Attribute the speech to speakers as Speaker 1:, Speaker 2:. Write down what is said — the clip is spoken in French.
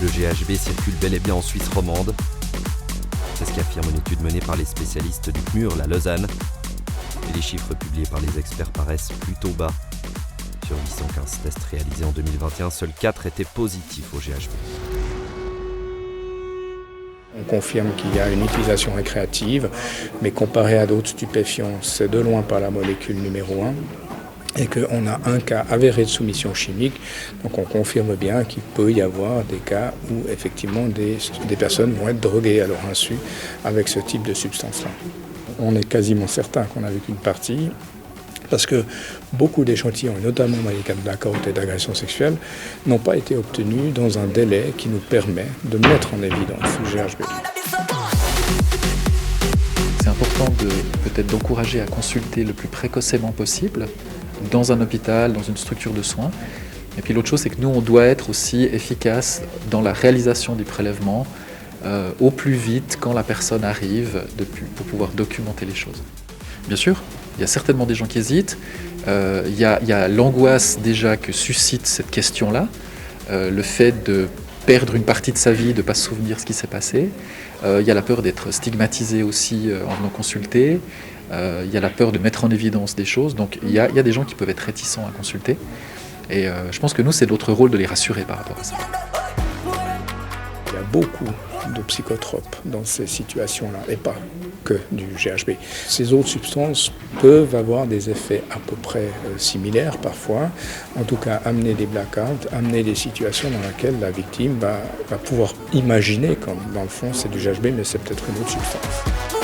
Speaker 1: GHB circule bel et bien en Suisse romande. C'est ce qu'affirme une étude menée par les spécialistes du CNUR, la Lausanne. Et les chiffres publiés par les experts paraissent plutôt bas. Sur 815 tests réalisés en 2021, seuls 4 étaient positifs au GHB.
Speaker 2: On confirme qu'il y a une utilisation récréative, mais comparé à d'autres stupéfiants, c'est de loin pas la molécule numéro 1. Et qu'on a un cas avéré de soumission chimique, donc on confirme bien qu'il peut y avoir des cas où effectivement des personnes vont être droguées à leur insu avec ce type de substance-là. On est quasiment certain qu'on n'a vu qu'une partie, parce que beaucoup d'échantillons, et notamment dans les cas de blackout et d'agression sexuelle, n'ont pas été obtenus dans un délai qui nous permet de mettre en évidence le GHB.
Speaker 3: C'est important peut-être d'encourager à consulter le plus précocement possible, dans un hôpital, dans une structure de soins. Et puis l'autre chose, c'est que nous, on doit être aussi efficace dans la réalisation du prélèvement au plus vite quand la personne arrive pour pouvoir documenter les choses. Bien sûr, il y a certainement des gens qui hésitent. Il y a l'angoisse déjà que suscite cette question-là, le fait de perdre une partie de sa vie, de ne pas se souvenir ce qui s'est passé. Il y a la peur d'être stigmatisé aussi en venant consulter. Il y a la peur de mettre en évidence des choses. Donc il y a des gens qui peuvent être réticents à consulter. Et je pense que nous, c'est notre rôle de les rassurer par rapport à ça.
Speaker 2: Il y a beaucoup de psychotropes dans ces situations-là, et pas que du GHB. Ces autres substances peuvent avoir des effets à peu près similaires parfois, en tout cas amener des blackouts, amener des situations dans lesquelles la victime va pouvoir imaginer, comme dans le fond c'est du GHB, mais c'est peut-être une autre substance.